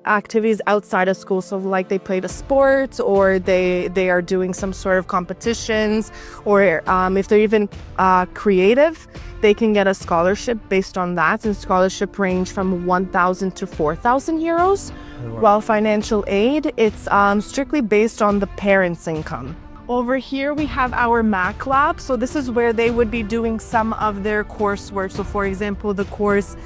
activities outside of school. So like they played a sport, or they are doing some sort of competitions, or if they're even creative, they can get a scholarship based on that. And scholarship range from 1,000 to 4,000 euros. While financial aid, it's strictly based on the parents' income. Over here we have our Mac lab. So this is where they would be doing some of their coursework. So for example, the course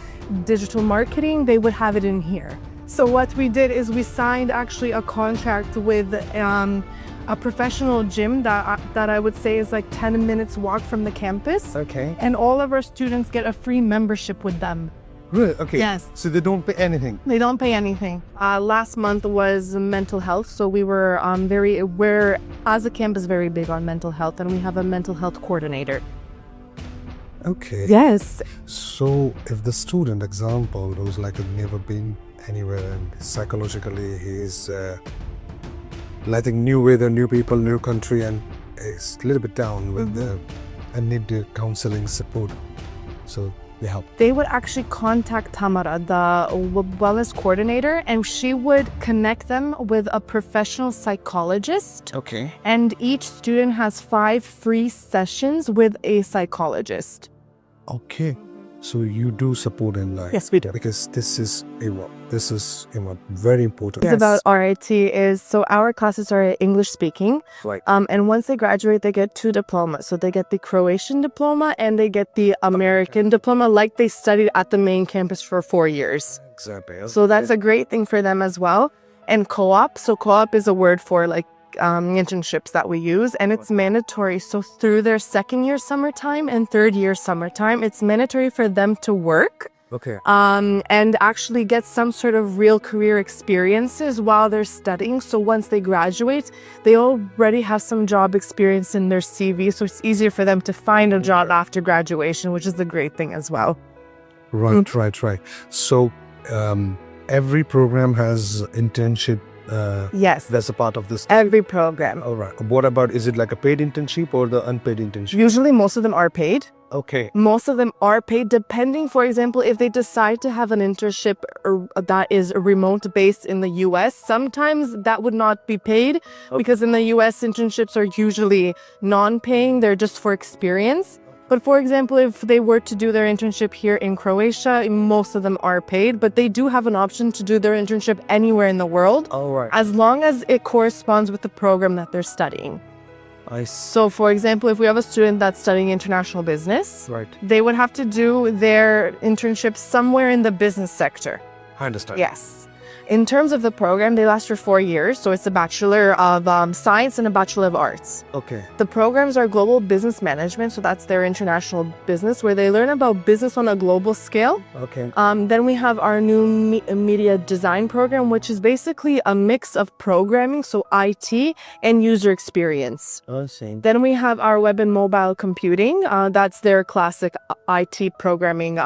digital marketing, they would have it in here. So what we did is we signed actually a contract with a professional gym that I would say is like 10 minutes walk from the campus. Okay. And all of our students get a free membership with them. Really? Okay. Yes. So they don't pay anything? They don't pay anything. Last month was mental health. So we were we're as a campus very big on mental health, and we have a mental health coordinator. Okay. Yes. So if the student, example, who's like never been anywhere and psychologically he's letting new weather, new people, new country, and is a little bit down with and need the counseling support. So they help. They would actually contact Tamara, the wellness coordinator, and she would connect them with a professional psychologist. Okay. And each student has 5 free sessions with a psychologist. Okay. So you do support in life? Yes, we do. Because this is very important. It's about RIT is, so our classes are English speaking. Right. And once they graduate, they get 2 diplomas. So they get the Croatian diploma and they get the American diploma, like they studied at the main campus for 4 years. Exactly. So that's a great thing for them as well. And co-op. So co-op is a word for like internships that we use, and it's mandatory. So through their 2nd year summertime and 3rd year summertime, it's mandatory for them to work. Okay. And actually get some sort of real career experiences while they're studying. So once they graduate, they already have some job experience in their CV. So it's easier for them to find a job after graduation, which is a great thing as well. Right. So every program has internship. Yes. That's a part of this. Every program. All right. What about, is it like a paid internship or the unpaid internship? Usually most of them are paid. Okay. Most of them are paid, depending, for example, if they decide to have an internship that is remote based in the US, sometimes that would not be paid because in the US internships are usually non-paying, they're just for experience. But for example, if they were to do their internship here in Croatia, most of them are paid, but they do have an option to do their internship anywhere in the world. All right. As long as it corresponds with the program that they're studying. So for example, if we have a student that's studying international business, Right. they would have to do their internship somewhere in the business sector. I understand. Yes. In terms of the program, they last for 4 years. So it's a Bachelor of Science and a Bachelor of Arts. Okay. The programs are Global Business Management. So that's their international business, where they learn about business on a global scale. Okay. Then we have our new media design program, which is basically a mix of programming, so IT, and user experience. I see. Then we have our web and mobile computing. That's their classic IT programming,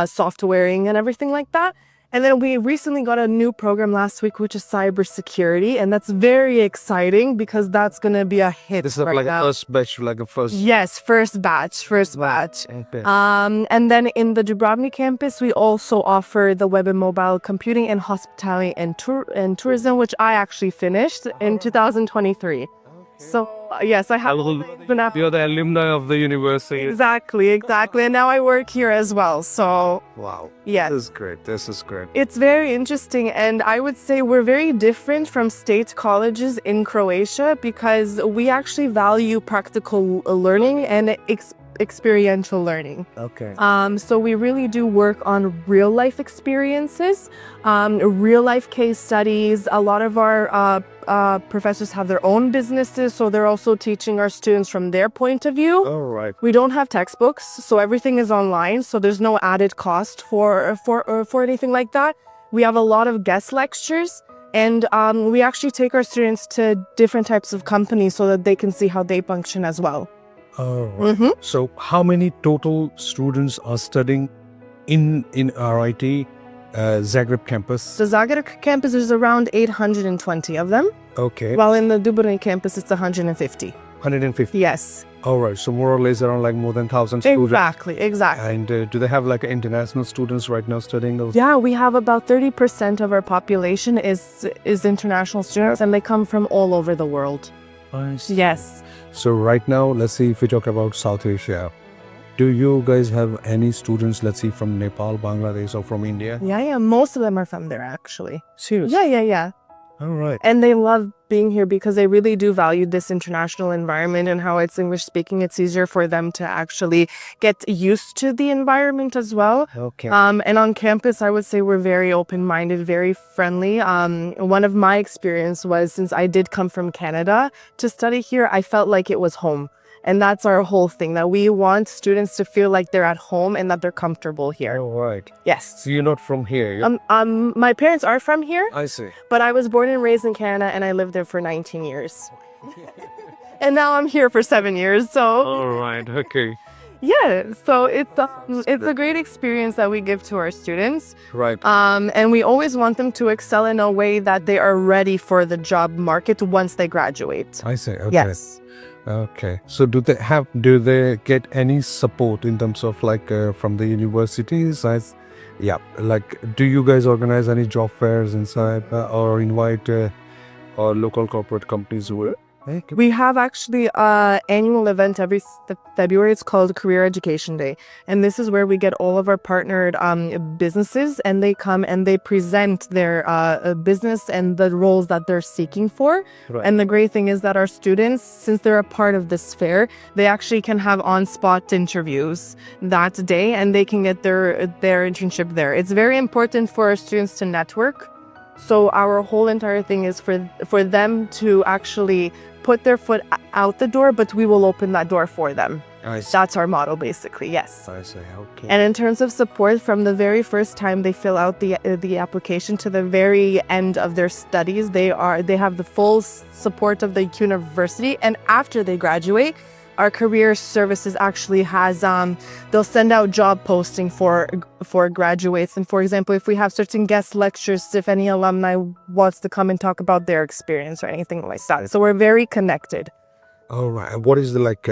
softwaring and everything like that. And then we recently got a new program last week, which is cybersecurity. And that's very exciting because that's going to be a hit. This is right like now. a first batch, like a first. Yes, first batch. Okay. And then in the Dubrovnik campus, we also offer the web and mobile computing and hospitality and tourism, which I actually finished in 2023. So yes, I have been up. You're the alumni of the university. Exactly. And now I work here as well. So Wow. yes. This is great. It's very interesting, and I would say we're very different from state colleges in Croatia because we actually value practical learning and experiential learning. Okay. So we really do work on real life experiences, real life case studies. A lot of our professors have their own businesses, so they're also teaching our students from their point of view. All right. We don't have textbooks, so everything is online, so there's no added cost for anything like that. We have a lot of guest lectures, and we actually take our students to different types of companies so that they can see how they function as well. All right. So how many total students are studying in RIT Zagreb campus? The Zagreb campus is around 820 of them. Okay. While in the Dubrovnik campus, it's 150. 150. Yes, All right. So more or less around like more than 1,000 students. exactly. And do they have like international students right now studying those? Yeah, we have about 30% of our population is international students, and they come from all over the world. Yes. So right now, let's see if we talk about South Asia. Do you guys have any students, let's see, from Nepal, Bangladesh, or from India? Yeah. Most of them are from there, actually. Seriously? Yeah. All right. And they love being here because they really do value this international environment and how it's English speaking. It's easier for them to actually get used to the environment as well. Okay. And on campus, I would say we're very open-minded, very friendly. One of my experience was, since I did come from Canada to study here, I felt like it was home. And that's our whole thing, that we want students to feel like they're at home and that they're comfortable here. All right. Yes. So you're not from here? You're... My parents are from here, I see. but I was born and raised in Canada, and I lived there for 19 years. And now I'm here for 7 years, so All right. Okay. yeah. So it's a great experience that we give to our students. Right. And we always want them to excel in a way that they are ready for the job market once they graduate. I see. Okay. Yes. Okay. So do they get any support in terms of like from the universities? Like, do you guys organize any job fairs inside or invite or local corporate companies who We have actually an annual event every February. It's called Career Education Day. And this is where we get all of our partnered businesses, and they come and they present their business and the roles that they're seeking for. Right. And the great thing is that our students, since they're a part of this fair, they actually can have on-spot interviews that day, and they can get their internship there. It's very important for our students to network. So our whole entire thing is for them to actually put their foot out the door, but we will open that door for them. I see. That's our motto, basically. Yes. I see. Okay. And in terms of support, from the very first time they fill out the application to the very end of their studies, they have the full support of the university. And after they graduate, our career services actually has they'll send out job posting for graduates. And for example, if we have certain guest lectures, if any alumni wants to come and talk about their experience or anything like that. So we're very connected. All right. And what is the like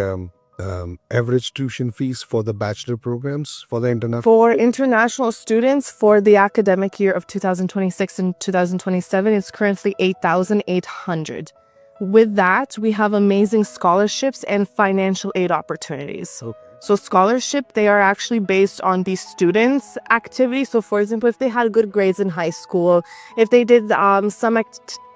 average tuition fees for the bachelor programs for the international? For international students for the academic year of 2026 and 2027, it's currently 8,800. With that, we have amazing scholarships and financial aid opportunities. Okay. So scholarship, they are actually based on the students' activities. So for example, if they had good grades in high school, if they did some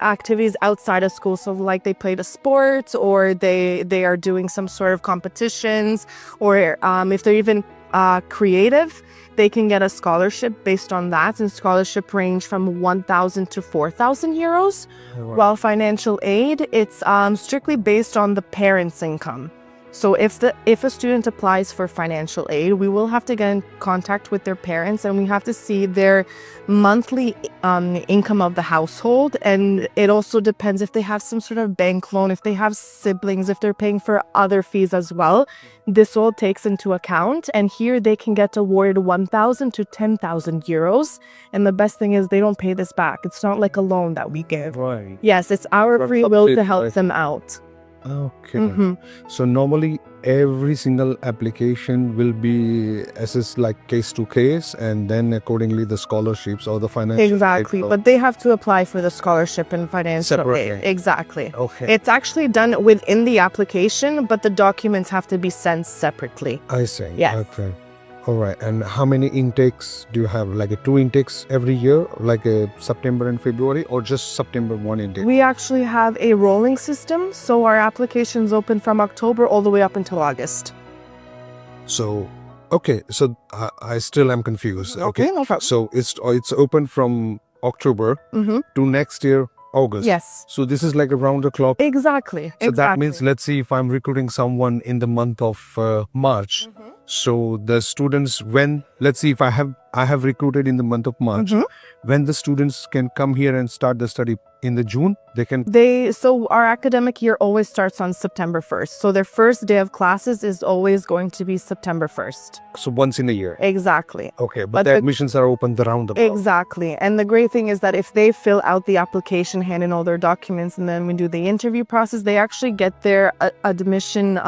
activities outside of school, so like they played a sport, or they are doing some sort of competitions, or if they're even creative, they can get a scholarship based on that. And scholarship range from 1,000 to 4,000 euros. Right. While financial aid, it's strictly based on the parents' income. So if a student applies for financial aid, we will have to get in contact with their parents, and we have to see their monthly income of the household. And it also depends if they have some sort of bank loan, if they have siblings, if they're paying for other fees as well. This all takes into account, and here they can get awarded 1,000 to 10,000 euros. And the best thing is they don't pay this back. It's not like a loan that we give. Right. Yes, it's our free will to help them out. Okay. Mm-hmm. So normally every single application will be assessed like case to case, and then accordingly the scholarships or the financial Exactly, aid. but they have to apply for the scholarship and financial Separately. aid. Exactly. Okay. It's actually done within the application, but the documents have to be sent separately. I see. Yes. Okay. All right. And how many intakes do you have? Like 2 intakes every year, like September and February, or just September 1 intake? We actually have a rolling system, so our applications open from October all the way up until August. So, okay. So I still am confused. Okay, no problem. So it's open from October Mm-hmm. to next year August. Yes. So this is like around the clock. Exactly. So that means, let's see, if I'm recruiting someone in the month of March, Mhm. So the students, when let's see, if I have recruited in the month of March, when the students can come here and start the study in the June, they can. So our academic year always starts on September 1st. So their first day of classes is always going to be September 1st. So once in a year. Exactly. Okay, but the admissions are open around the clock. Exactly. And the great thing is that if they fill out the application, hand in all their documents, and then we do the interview process, they actually get their admission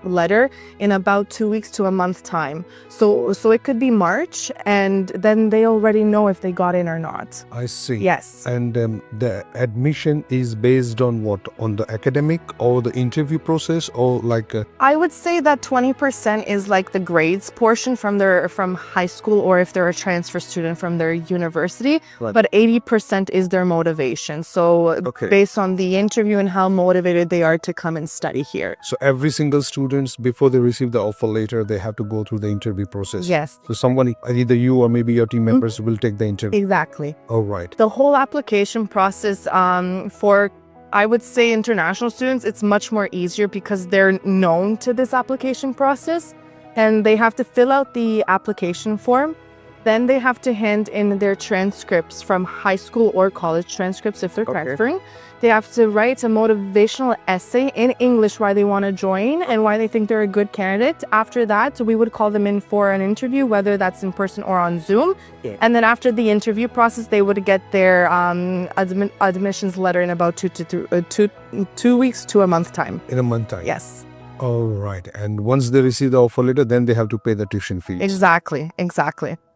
letter in about 2 weeks to a month time. So it could be March, and then they already know if they got in or not. I see. Yes. And the admission is based on what? On the academic or the interview process, or like? I would say that 20% is like the grades portion from high school, or if they're a transfer student from their university. Right. But 80% is their motivation. So based on the interview and how motivated they are to come and study here. So every single students, before they receive the offer letter, they have to go through the interview process. Yes. So someone, either you or maybe your team members, will take the interview. Exactly. All right. The whole application process for, I would say, international students, it's much more easier because they're known to this application process, and they have to fill out the application form. Then they have to hand in their transcripts from high school or college transcripts if they're transferring. They have to write a motivational essay in English why they want to join and why they think they're a good candidate. After that, we would call them in for an interview, whether that's in person or on Zoom. Yeah. And then after the interview process, they would get their admissions letter in about 2 weeks to a month time. In a month time? Yes. All right. And once they receive the offer letter, then they have to pay the tuition fees. Exactly.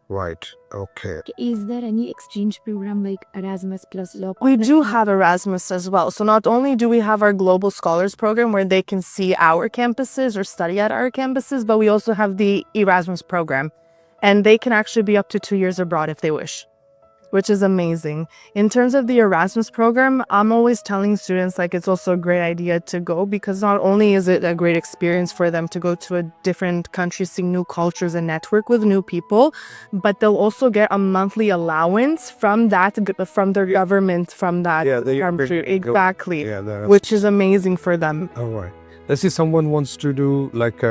Right. Okay. Is there any exchange program like Erasmus plus law? We do have Erasmus as well. So not only do we have our Global Scholars Program where they can see our campuses or study at our campuses, but we also have the Erasmus program. And they can actually be up to 2 years abroad if they wish, which is amazing. In terms of the Erasmus program, I'm always telling students like it's also a great idea to go, because not only is it a great experience for them to go to a different country, see new cultures and network with new people, but they'll also get a monthly allowance from their government, from that country. Exactly. Which is amazing for them. All right. Let's say someone wants to do like,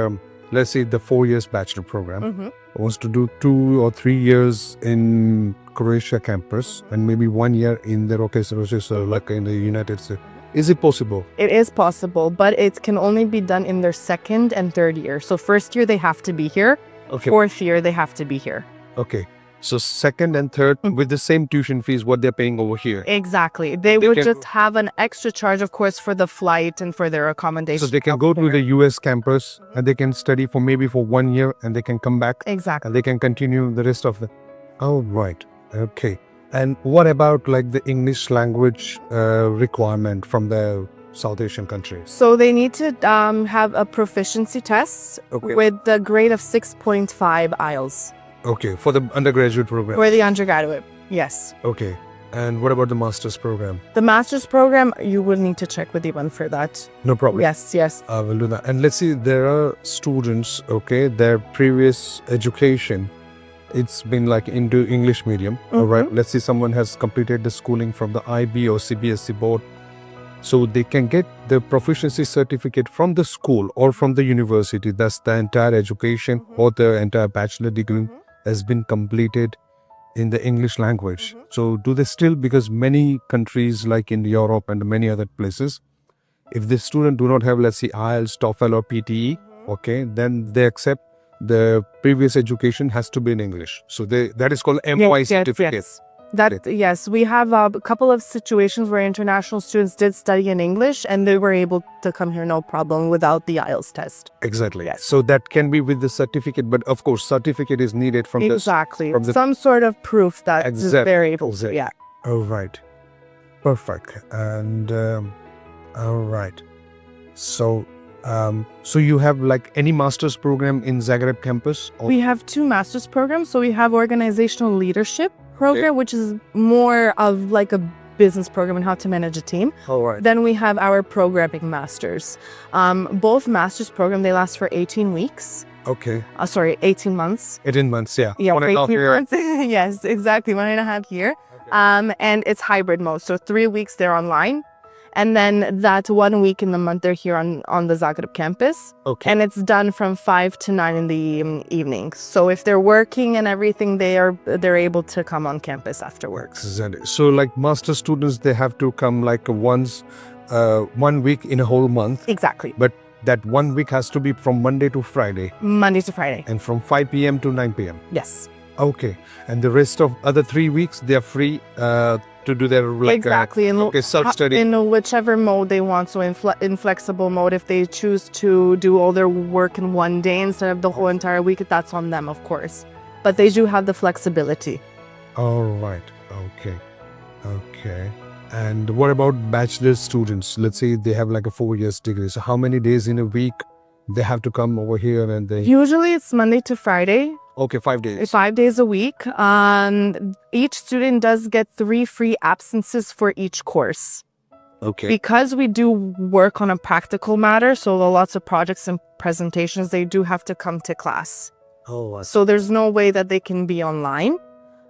let's say the 4 years bachelor program, wants to do 2 or 3 years in Croatia campus and maybe 1 year in the Rochester, like in the United States. Is it possible? It is possible, but it can only be done in their second and third year. So first year they have to be here. Okay. Fourth year they have to be here. Okay. So second and third with the same tuition fees what they're paying over here. Exactly. They would just have an extra charge, of course, for the flight and for their accommodation. So they can go to the US campus and they can study for maybe for 1 year and they can come back. Exactly. And they can continue the rest of the... Oh, right. Okay. And what about like the English language requirement from the South Asian countries? So they need to have a proficiency test with the grade of 6.5 IELTS. Okay, for the undergraduate program. For the undergraduate, yes. Okay. And what about the master's program? The master's program, you will need to check with Ivan for that. No problem. Yes. I will do that. And let's see, there are students, their previous education, it's been like into English medium, all right? Let's say someone has completed the schooling from the IB or CBSE board. So they can get the proficiency certificate from the school or from the university. That's the entire education or the entire bachelor degree has been completed in the English language. So do they still, because many countries like in Europe and many other places, if the student do not have, let's say, IELTS, TOEFL or PTE, then they accept the previous education has to be in English. So that is called MY certificate. Yes. Yes, we have a couple of situations where international students did study in English and they were able to come here no problem without the IELTS test. Exactly. Yes. So that can be with the certificate, but of course, certificate is needed from some sort of proof that they're able to. Yeah. All right. Perfect. And all right. So you have like any master's program in Zagreb campus? We have 2 master's programs. So we have organizational leadership program, which is more of like a business program and how to manage a team. All right. Then we have our programming masters. Both master's program, they last for 18 weeks. Okay. 18 months. 18 months, yeah. Yeah, 18 months. Yes, exactly. 1.5 years. Okay. And it's hybrid mode. So 3 weeks they're online. And then that 1 week in the month they're here on the Zagreb campus. Okay. And it's done from 5 to 9 in the evening. So if they're working and everything, they're able to come on campus after work. So like master students, they have to come like once, 1 week in a whole month. Exactly. But that 1 week has to be from Monday to Friday. Monday to Friday. And from 5 p.m. to 9 p.m. Yes. Okay. And the rest of other 3 weeks, they are free to do their exactly. self-study. In whichever mode they want. So in flexible mode, if they choose to do all their work in one day instead of the whole entire week, that's on them, of course. But they do have the flexibility. All right. Okay. Okay. And what about bachelor students? Let's say they have like a 4 years degree. So how many days in a week they have to come over here and they... Usually it's Monday to Friday. Okay, 5 days. 5 days a week. Each student does get 3 free absences for each course. Okay. Because we do work on a practical matter, so lots of projects and presentations, they do have to come to class. Oh, so there's no way that they can be online.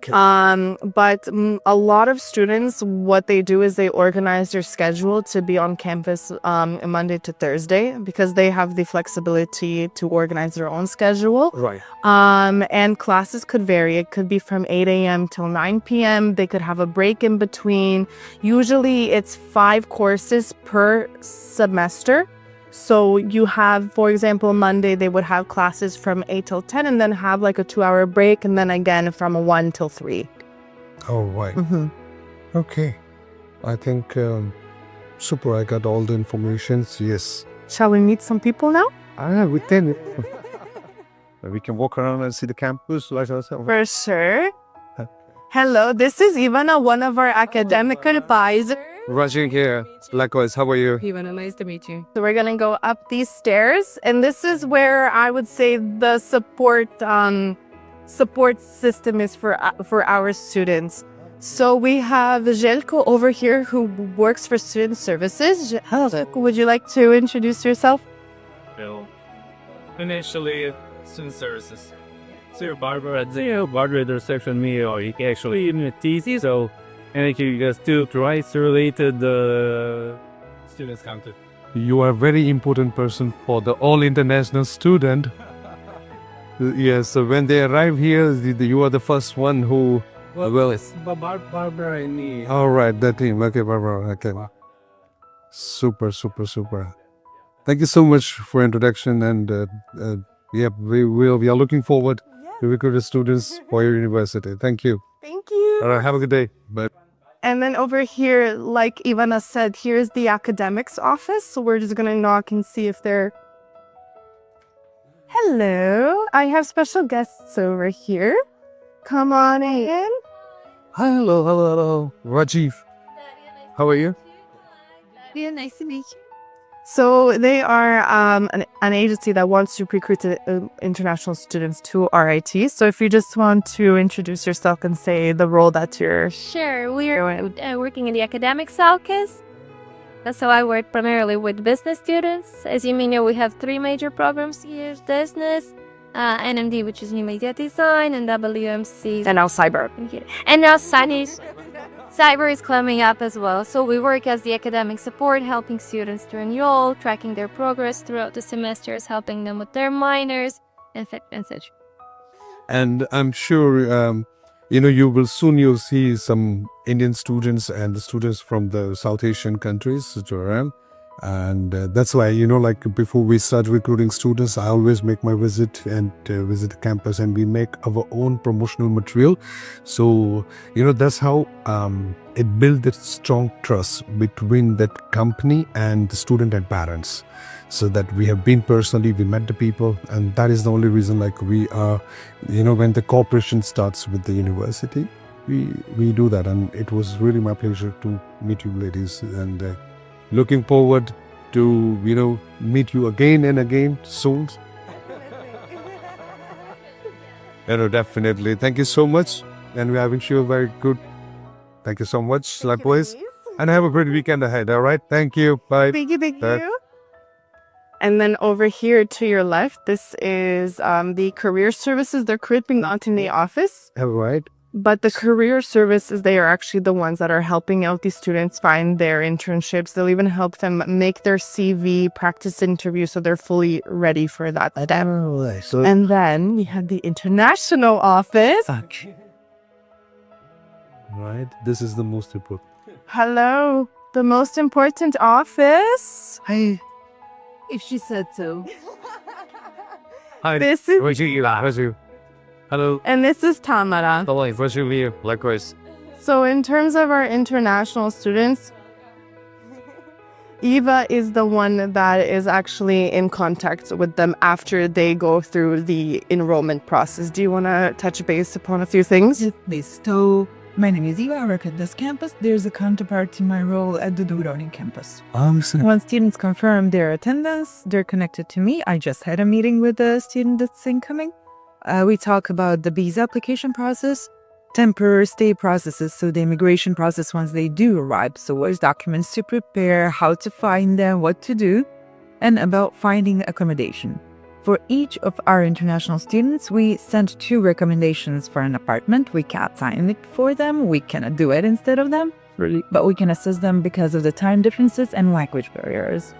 Okay. But a lot of students, what they do is they organize their schedule to be on campus Monday to Thursday because they have the flexibility to organize their own schedule. Right. And classes could vary. It could be from 8 a.m. till 9 p.m. They could have a break in between. Usually it's 5 courses per semester. So you have, for example, Monday, they would have classes from 8 till 10 and then have like a 2-hour break. And then again from 1 till 3. Oh, right. Mm-hmm. Okay. I think, super, I got all the information. Yes. Shall we meet some people now? We can. We can walk around and see the campus like ourselves. For sure. Hello, this is Ivana, one of our academic advisors. Rajin here. Likewise, how are you? Ivana, nice to meet you. So we're gonna go up these stairs, and this is where I would say the support system is for our students. So we have Željko over here who works for student services. Željko, would you like to introduce yourself? Well, initially, student services. So Barbara at the moderator section me or you can actually in the TC, so and you just do rights related students counted. You are a very important person for the all international student. Yes, so when they arrive here, you are the first one who... Well, it's Barbara and me. All right, that team. Okay, Barbara. Okay. Super, super, super. Thank you so much for introduction, and yeah, we are looking forward to recruit students for your university. Thank you. Thank you. All right, have a good day. Bye. And then over here, like Ivana said, here's the academics office. So we're just gonna knock and see if they're... Hello, I have special guests over here. Come on in. Hello. Rajiv. How are you? Yeah, nice to meet you. So they are an agency that wants to recruit international students to RIT. So if you just want to introduce yourself and say the role that you're... Sure, we're working in the academic caucus. So I work primarily with business students. As you may know, we have 3 major programs here: business, NMD, which is new media design, and WMC. And now cyber. And now cyber is coming up as well. So we work as the academic support, helping students to enroll, tracking their progress throughout the semesters, helping them with their minors, and such. And I'm sure, you will soon see some Indian students and the students from the South Asian countries, Joram. And that's why, like before we start recruiting students, I always make my visit and visit the campus, and we make our own promotional material. So, that's how it builds that strong trust between that company and the student and parents. So that we have been personally, we met the people, and that is the only reason like we are, when the cooperation starts with the university, we do that. And it was really my pleasure to meet you ladies, and looking forward to, meet you again and again soon. Definitely. Thank you so much. And we are wishing you a very good. Thank you so much. Likewise. And have a great weekend ahead. All right. Thank you. Bye. Thank you. And then over here to your left, this is the career services. They're creeping out in the office. All right. But the career services, they are actually the ones that are helping out these students find their internships. They'll even help them make their CV, practice interviews, so they're fully ready for that step. So And then we have the international office. right, this is the most important. Hello, the most important office. Hey, If she said so. Hi. This is, What's you? Hello. and this is Tamara. Hello. What's your view? Likewise. So in terms of our international students, Eva is the one that is actually in contact with them after they go through the enrollment process. Do you want to touch base upon a few things? Yes, please. So, my name is Eva. I work at this campus. There's a counterpart to my role at the Dubrovnik campus. Once students confirm their attendance, they're connected to me. I just had a meeting with the student that's incoming. We talk about the visa application process, temporary stay processes, so the immigration process once they do arrive, so what documents to prepare, how to find them, what to do, and about finding accommodation. For each of our international students, we sent 2 recommendations for an apartment. We can't sign it for them, we cannot do it instead of them, really, but we can assist them because of the time differences and language barriers.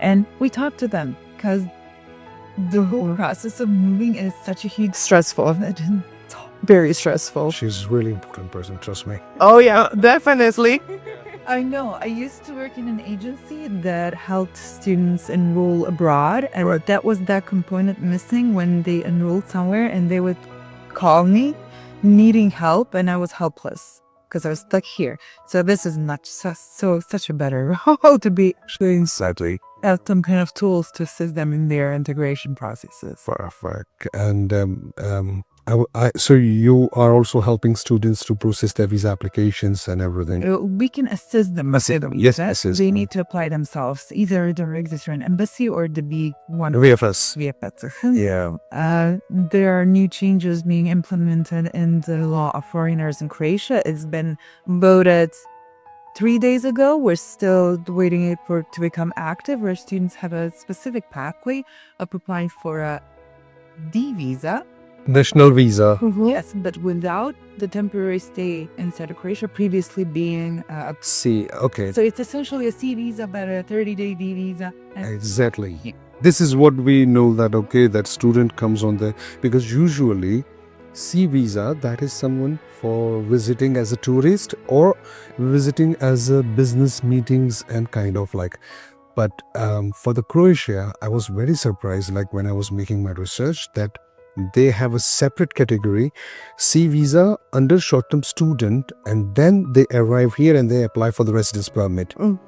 And we talk to them because the whole process of moving is such a huge Stressful. Very stressful. she's a really important person, trust me. Oh yeah, definitely. I know. I used to work in an agency that helped students enroll abroad, and that was that component missing when they enrolled somewhere, and they would call me needing help, and I was helpless because I was stuck here. So this is not such a better role to be Sadly. have some kind of tools to assist them in their integration processes. Perfect. And so you are also helping students to process their visa applications and everything. We can assist them. Yes, assist They them. need to apply themselves, either direct through an embassy or the B1 VFS. VFS. Yeah. There are new changes being implemented in the law of foreigners in Croatia. It's been voted 3 days ago. We're still waiting for it to become active, where students have a specific pathway of applying for a D visa. National visa. Yes, but without the temporary stay inside of Croatia previously being See, okay. so it's essentially a C visa, but a 30-day D visa. And Exactly. Yeah. This is what we know that, okay, that student comes on there. Because usually, C visa, that is someone for visiting as a tourist or visiting as a business meetings and kind of like. But for the Croatia, I was very surprised, like when I was making my research, that they have a separate category, C visa under short-term student, and then they arrive here and they apply for the residence permit. and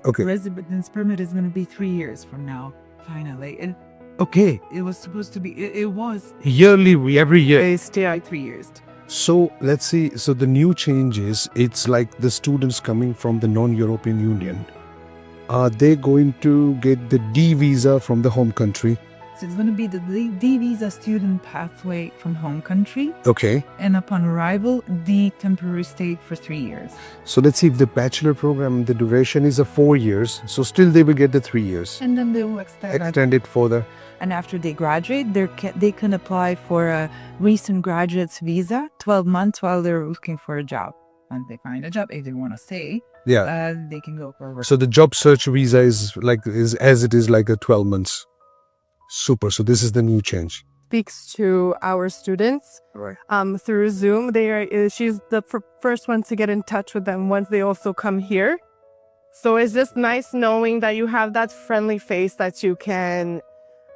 Okay. residence permit is going to be 3 years from now, finally. And Okay. it was supposed to be, it was Yearly, every year. Based, yeah. 3 years. So let's see. So the new change is, it's like the students coming from the non-European Union. Are they going to get the D visa from the home country? So it's going to be the D visa student pathway from home country, Okay. and upon arrival, the temporary stay for 3 years. So let's see if the bachelor program, the duration is 4 years. So still they will get the 3 years. And then they will Extend it further. And after they graduate, they can apply for a recent graduate's visa, 12 months while they're looking for a job. Once they find a job, if they want to stay, Yeah. they can go for work. So the job search visa is as it is like a 12 months. Super. So this is the new change. Speaks to our students Right. through Zoom. She's the first one to get in touch with them once they also come here. So it's just nice knowing that you have that friendly face that you can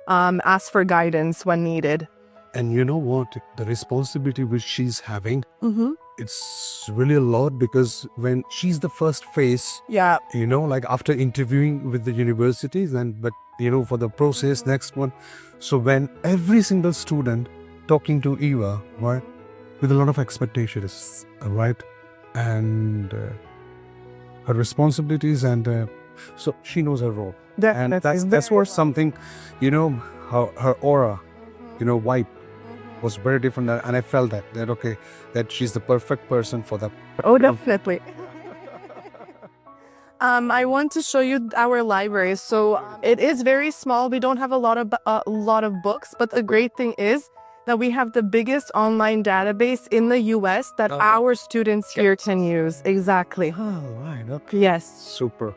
ask for guidance when needed. And you know what? The responsibility which she's having, Mm-hmm. it's really a lot, because when she's the first face, Yeah. you know, like after interviewing with the universities, and but you know, for the process next one. So when every single student talking to Eva, right, with a lot of expectations, right, and her responsibilities, and so she knows her role, and that's what something, you know, her aura, you know, vibe was very different, and I felt that okay, that she's the perfect person for that. Oh, definitely. I want to show you our library. So it is very small. We don't have a lot of books, but the great thing is that we have the biggest online database in the US that our students here can use. Exactly. Oh, right. Okay. Yes. Super.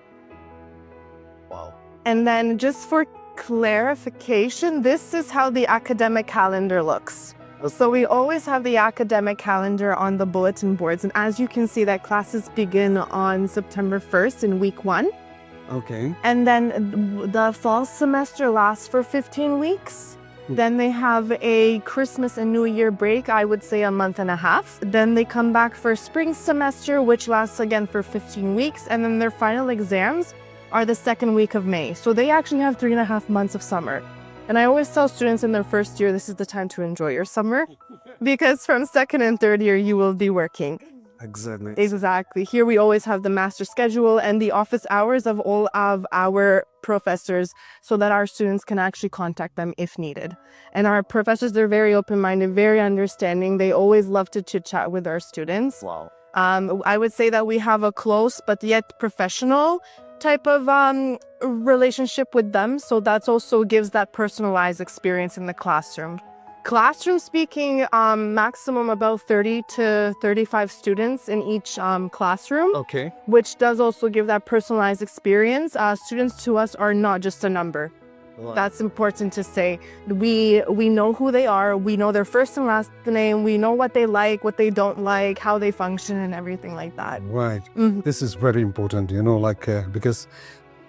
Wow. And then just for clarification, this is how the academic calendar looks. So we always have the academic calendar on the bulletin boards. And as you can see, that classes begin on September 1st in week 1. Okay. And then the fall semester lasts for 15 weeks. Then they have a Christmas and New Year break, I would say a month and a half. Then they come back for spring semester, which lasts again for 15 weeks. And then their final exams are the second week of May. So they actually have 3.5 months of summer. And I always tell students in their first year, this is the time to enjoy your summer, because from second and third year, you will be working. Exactly. Exactly. Here we always have the master schedule and the office hours of all of our professors so that our students can actually contact them if needed. And our professors, they're very open-minded, very understanding. They always love to chit-chat with our students. Wow. I would say that we have a close but yet professional type of relationship with them. So that also gives that personalized experience in the classroom. Classroom speaking, maximum about 30 to 35 students in each classroom, Okay. which does also give that personalized experience. Students to us are not just a number. Wow. That's important to say. We know who they are. We know their first and last name. We know what they like, what they don't like, how they function, and everything like that. Right. Mhm. This is very important, because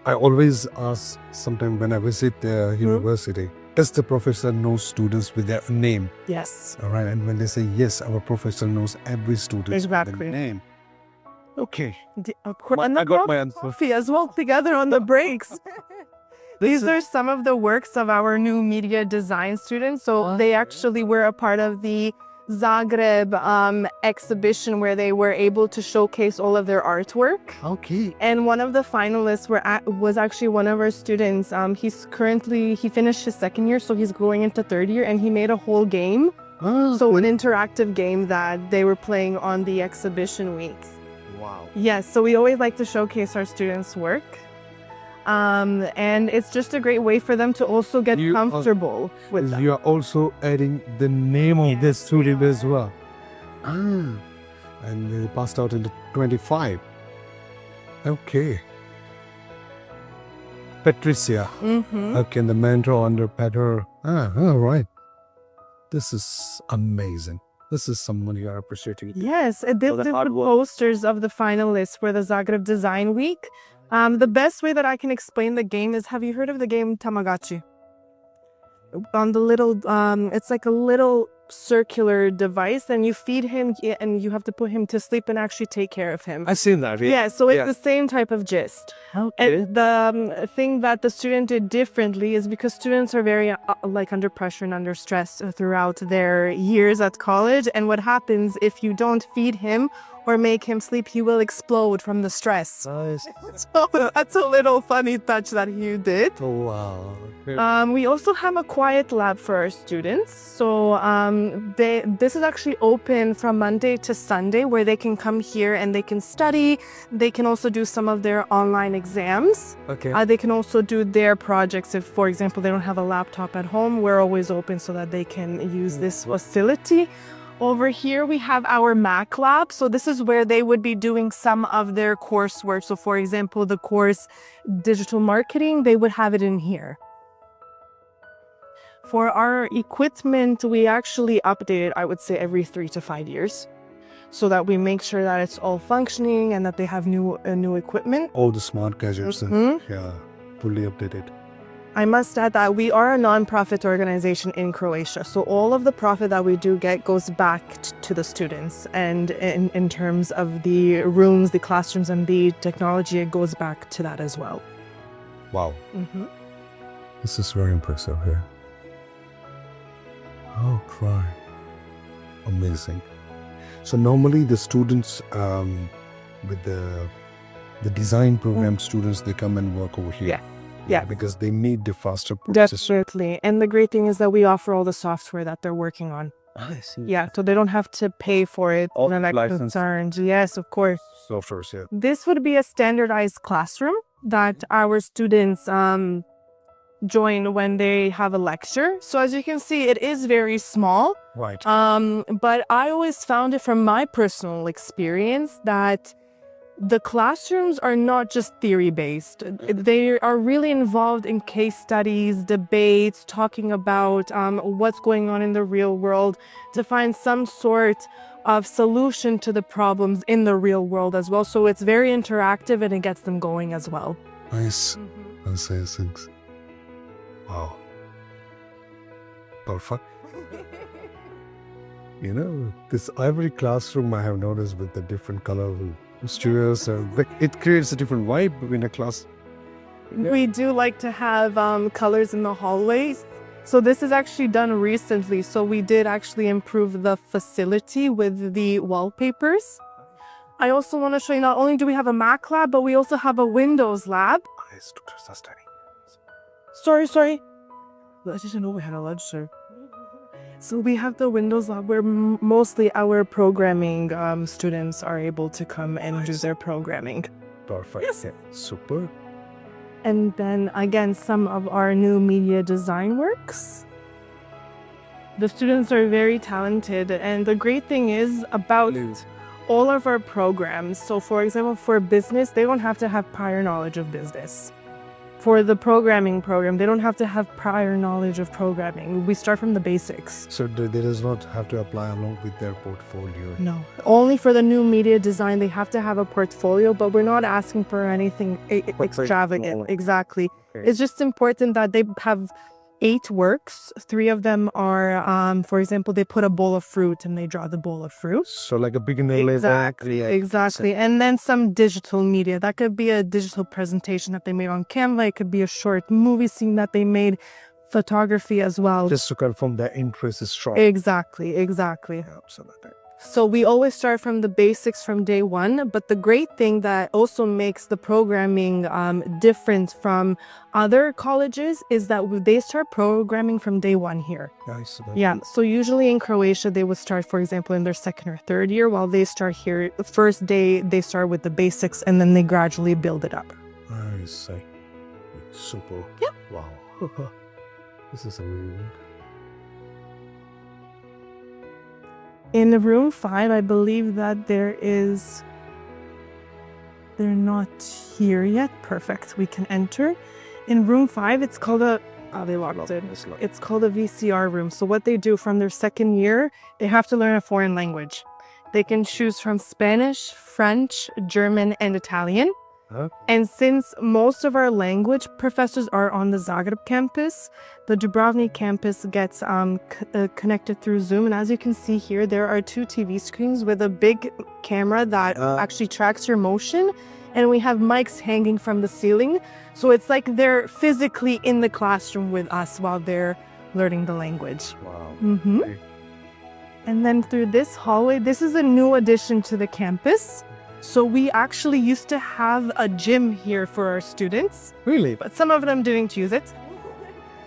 I always ask sometimes when I visit the university, does the professor know students with their name? Yes. All right. And when they say, yes, our professor knows every student with Exactly. their name. Okay. Of course. Well, And I got my answer. coffee as well together on the breaks. These are some of the works of our new media design students. So they actually were a part of the Zagreb exhibition where they were able to showcase all of their artwork. Okay. And one of the finalists was actually one of our students. He finished his second year, so he's going into third year, and he made a whole game. Oh, So an interactive game that they were playing on the exhibition weeks. wow. Yes, so we always like to showcase our students' work. And it's just a great way for them to also get You are- comfortable with them. You are also adding the name of this student as well. And they passed out in the 25. Okay. Patricia. Mm-hmm. Okay, and the mentor under Petter. All right. This is amazing. This is someone you are appreciating. Yes, this is the hard work. posters of the finalists for the Zagreb Design Week. The best way that I can explain the game is, have you heard of the game Tamagotchi? On the little, it's like a little circular device, and you feed him and you have to put him to sleep and actually take care of him. I've seen that. Yeah, so it's the same type of gist. Okay. And the thing that the student did differently is because students are very under pressure and under stress throughout their years at college. And what happens if you don't feed him or make him sleep, he will explode from the stress. Nice. So that's a little funny touch that he did. Oh, wow. We also have a quiet lab for our students. So this is actually open from Monday to Sunday, where they can come here and they can study. They can also do some of their online exams. Okay. They can also do their projects. If, for example, they don't have a laptop at home, we're always open so that they can use this facility. Over here, we have our Mac lab. So this is where they would be doing some of their coursework. So for example, the course digital marketing, they would have it in here. For our equipment, we actually update it, I would say, every 3 to 5 years, so that we make sure that it's all functioning and that they have new equipment. All the smart gadgets. Mhm. Yeah, fully updated. I must add that we are a non-profit organization in Croatia, so all of the profit that we do get goes back to the students, and in terms of the rooms, the classrooms, and the technology, it goes back to that as well. Wow. Mm-hmm. This is very impressive here. Oh, cry. Amazing. So normally the students with the design program students, they come and work over here. Yeah. Because they need the faster process. Definitely. And the great thing is that we offer all the software that they're working on. I see. Yeah, so they don't have to pay for it. All They're not licensed. concerned. Yes, of course. Softwares, yeah. This would be a standardized classroom that our students join when they have a lecture. So as you can see, it is very small. Right. But I always found it from my personal experience that the classrooms are not just theory-based. They are really involved in case studies, debates, talking about what's going on in the real world to find some sort of solution to the problems in the real world as well. So it's very interactive and it gets them going as well. Nice. Nice things. Wow. Perfect. You know, this every classroom I have noticed with the different colorful students, it creates a different vibe in a class. We do like to have colors in the hallways. So this is actually done recently. So we did actually improve the facility with the wallpapers. I also want to show you, not only do we have a Mac lab, but we also have a Windows lab. Students are studying. Sorry. I didn't know we had a lunch, sir. So we have the Windows lab where mostly our programming students are able to come and do their programming. Perfect. Yes. Yeah. Super. And then again, some of our new media design works. The students are very talented, and the great thing is about all of our programs. So for example, for business, they don't have to have prior knowledge of business. For the programming program, they don't have to have prior knowledge of programming. We start from the basics. So they does not have to apply along with their portfolio. No, only for the new media design, they have to have a portfolio, but we're not asking for anything extravagant. Exactly. Okay. It's just important that they have 8 works. 3 of them are, for example, they put a bowl of fruit and they draw the bowl of fruit. So like a beginner Exactly. And then some digital media. That could be a digital presentation that they made on Canva. It could be a short movie scene that they made. Photography as well. Just to confirm their interest is strong. Exactly. Absolutely. So we always start from the basics from day one, but the great thing that also makes the programming different from other colleges is that they start programming from day one here. Nice. Yeah, so usually in Croatia, they would start, for example, in their 2nd or 3rd year, while they start here, the first day, they start with the basics and then they gradually build it up. I see. Super. Yeah. Wow. This is amazing. In room 5, I believe that they're not here yet. Perfect. We can enter. In room 5, it's called they locked it. It's called a VCR room. So what they do from their 2nd year, they have to learn a foreign language. They can choose from Spanish, French, German, and Italian. Huh? And since most of our language professors are on the Zagreb campus, the Dubrovnik campus gets connected through Zoom. And as you can see here, there are 2 TV screens with a big camera that actually tracks your motion. And we have mics hanging from the ceiling. So it's like they're physically in the classroom with us while they're learning the language. Wow. Mm-hmm. Okay. And then through this hallway, this is a new addition to the campus. So we actually used to have a gym here for our students, Really? but some of them didn't use it.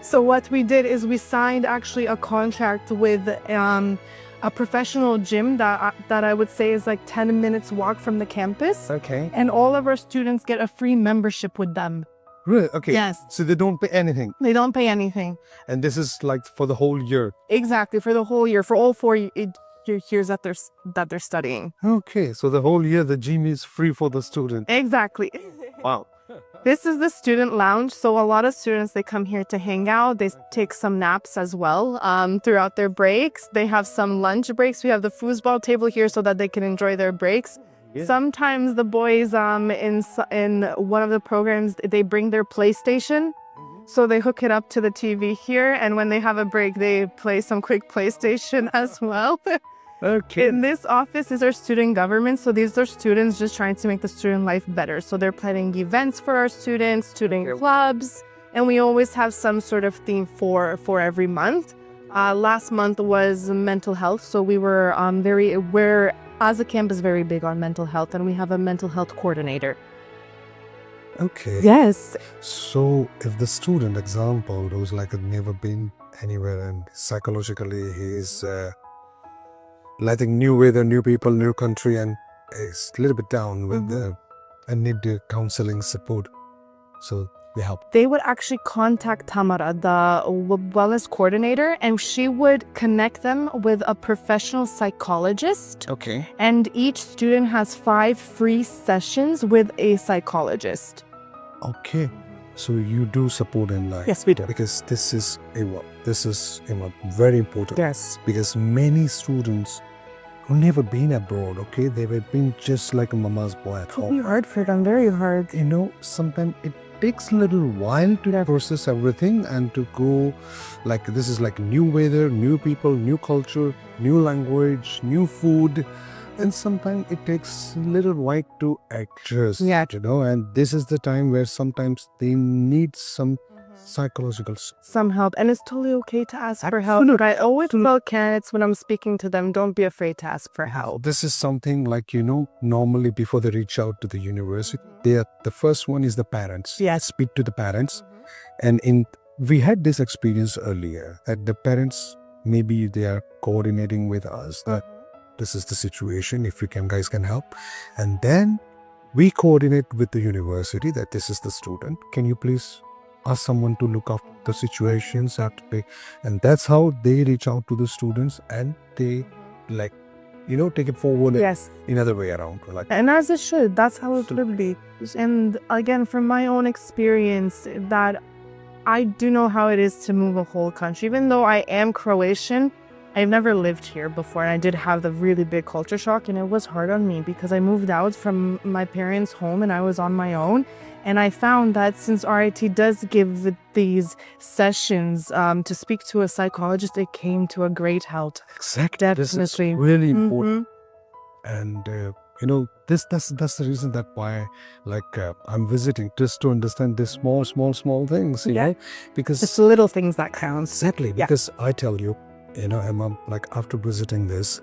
So what we did is we signed actually a contract with a professional gym that I would say is like 10 minutes walk from the campus. Okay. And all of our students get a free membership with them. Really? Okay. Yes. So they don't pay anything. They don't pay anything. And this is like for the whole year. Exactly, for the whole year, for all 4 years that they're studying. Okay. So the whole year the gym is free for the student. Exactly. Wow. This is the student lounge. So a lot of students, they come here to hang out. They take some naps as well throughout their breaks. They have some lunch breaks. We have the foosball table here so that they can enjoy their breaks. Yeah. Sometimes the boys in one of the programs, they bring their PlayStation. So they hook it up to the TV here. And when they have a break, they play some quick PlayStation as well. Okay. In this office is our student government. So these are students just trying to make the student life better. So they're planning events for our students, student clubs, and we always have some sort of theme for every month. Last month was mental health. So we're as a campus very big on mental health, and we have a mental health coordinator. Okay. Yes. So if the student example who's like never been anywhere and psychologically he is letting new weather, new people, new country, and is a little bit down with and need the counseling support. So they help. They would actually contact Tamara, the wellness coordinator, and she would connect them with a professional psychologist. Okay. And each student has 5 free sessions with a psychologist. Okay. So you do support in life. Yes, we do. Because this is very important. Yes. Because many students who never been abroad, okay, they were been just like a mama's boy at It'll be home. hard for them, very hard. You know, sometimes it takes a little while to process everything and to go like this is like new weather, new people, new culture, new language, new food. And sometimes it takes a little while to adjust, Yeah. you know, and this is the time where sometimes they need some psychological Some help. And it's totally okay to ask for help. I always tell candidates when I'm speaking to them, don't be afraid to ask for help. This is something like, you know, normally before they reach out to the university, the first one is the parents. Yes. Speak to the parents. And we had this experience earlier that the parents, maybe they are coordinating with us that this is the situation, if you guys can help. And then we coordinate with the university that this is the student. Can you please ask someone to look after the situations after and that's how they reach out to the students and they like, you know, take it forward Yes. in other way around. Like, And as it should, that's how it should be. And again, from my own experience, that I do know how it is to move a whole country. Even though I am Croatian, I've never lived here before, and I did have the really big culture shock, and it was hard on me because I moved out from my parents' home and I was on my own. And I found that since RIT does give these sessions to speak to a psychologist, it came to a great help. exactly. This is Definitely. really important. And you know, that's the reason that why I'm visiting just to understand these small things, you know, because Just the little things that count. exactly Yeah. because I tell you, you know, Emma, like after visiting this,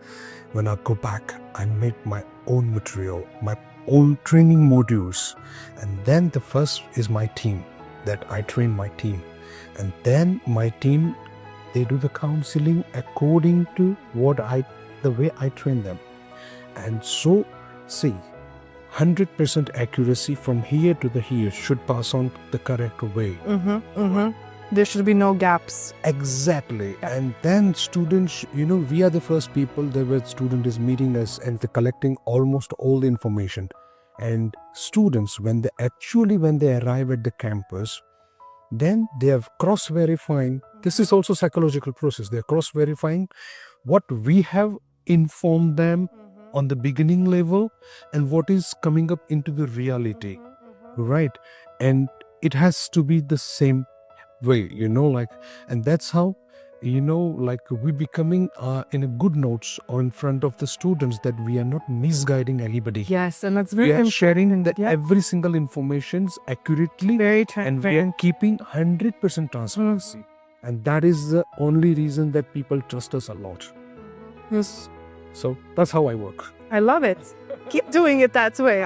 when I go back, I make my own material, my own training modules, and then the first is my team, that I train my team, and then my team, they do the counseling according to the way I train them. And so, see, 100% accuracy from here to the here should pass on the correct way. There should be no gaps. Exactly. And then students, you know, we are the first people that where student is meeting us and they're collecting almost all the information. And students, when they arrive at the campus, then they are cross-verifying. This is also psychological process. They're cross-verifying what we have informed them on the beginning level and what is coming up into the reality, right? And it has to be the same way, you know, like, and that's how, you know, like we becoming in a good notes or in front of the students that we are not misguiding anybody. Yes, and that's very We are important. sharing that Yeah. every single information's accurately Very and we are keeping 100% transparency. And that is the only reason that people trust us a lot. Yes. So that's how I work. I love it. Keep doing it that way.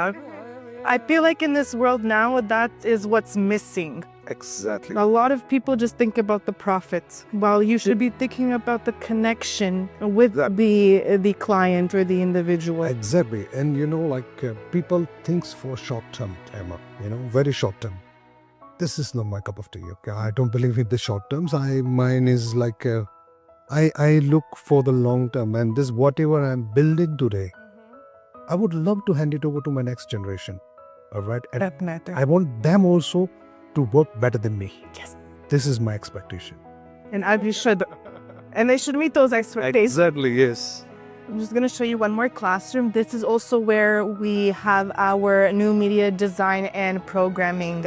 I feel like in this world now, that is what's missing. Exactly. A lot of people just think about the profit, while you should be thinking about the connection with the client or the individual. Exactly. And you know, like people thinks for short term, Emma, you know, very short term. This is not my cup of tea. Okay, I don't believe in the short terms. Mine is like I look for the long term, and this whatever I'm building today, I would love to hand it over to my next generation. All right, and Definitely. I want them also to work better than me. Yes. This is my expectation. And as you should. And they should meet those expectations. Exactly. Yes. I'm just going to show you one more classroom. This is also where we have our new media design and programming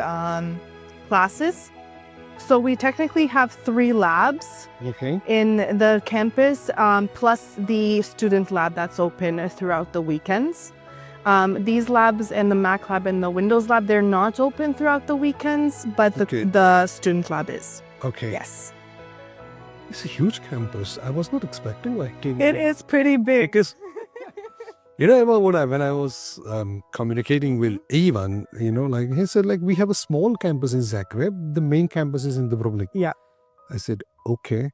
classes. So we technically have 3 labs Okay. in the campus, plus the student lab that's open throughout the weekends. These labs and the Mac lab and the Windows lab, they're not open throughout the weekends, but Okay. the student lab is. Okay. Yes. It's a huge campus. I was not expecting like It is pretty big. because you know, Emma, when I was communicating with Ivan, you know, like he said, like we have a small campus in Zagreb. The main campus is in Dubrovnik. Yeah. I said okay,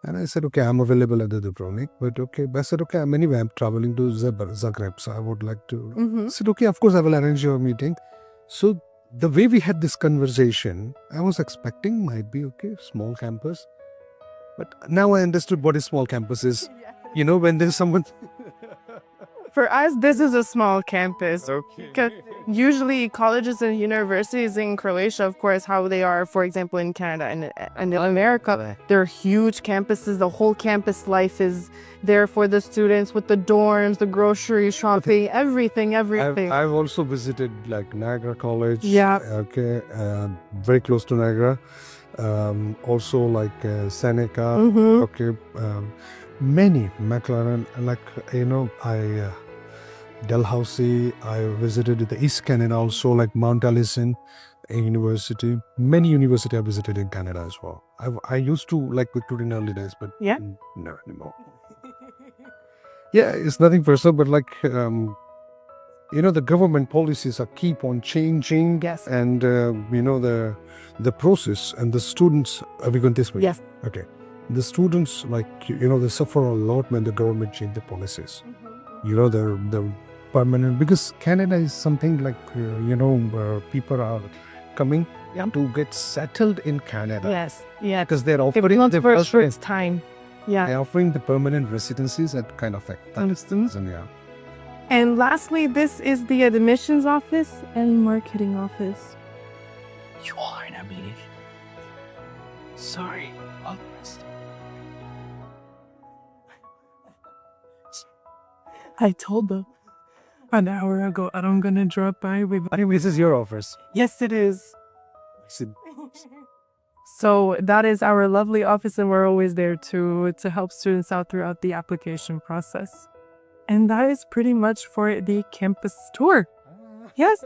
and I said okay, I'm available at the Dubrovnik, but okay. But I said okay, anyway, I'm traveling to Zagreb, so I would like to. I said okay, of course I will arrange your meeting. So the way we had this conversation, I was expecting might be okay, small campus. But now I understood what a small campus is. You know, when there's someone. For us, this is a small campus. Because usually colleges and universities in Croatia, of course, how they are, for example, in Canada and in America, they're huge campuses. The whole campus life is there for the students with the dorms, the grocery shopping, everything. I've also visited like Niagara College. Yeah. Okay. Very close to Niagara. Also like Seneca. Mhm. Okay. Many McLaren, like, you know, Dalhousie, I visited the East Canada also, like Mount Allison University. Many universities I visited in Canada as well. I used to like Victoria in early days, but Yeah. no anymore. Yeah, it's nothing personal, but like, you know, the government policies are keep on changing. Yes. And, you know, the process and the students, are we going this way? Yes. Okay. The students, like, you know, they suffer a lot when the government change the policies. You know, the permanent, because Canada is something like, you know, where people are coming to get settled in Canada. Yes. Yeah. Because they're They offering want the for a first short time. Yeah. they're offering the permanent residencies at kind of like that. Understood. Yeah. And lastly, this is the admissions office and marketing office. You are in a meeting. Sorry. I told them an hour ago I'm gonna drop by with. Anyway, this is your office. Yes, it is. So that is our lovely office, and we're always there to help students out throughout the application process. And that is pretty much for the campus tour. Yes.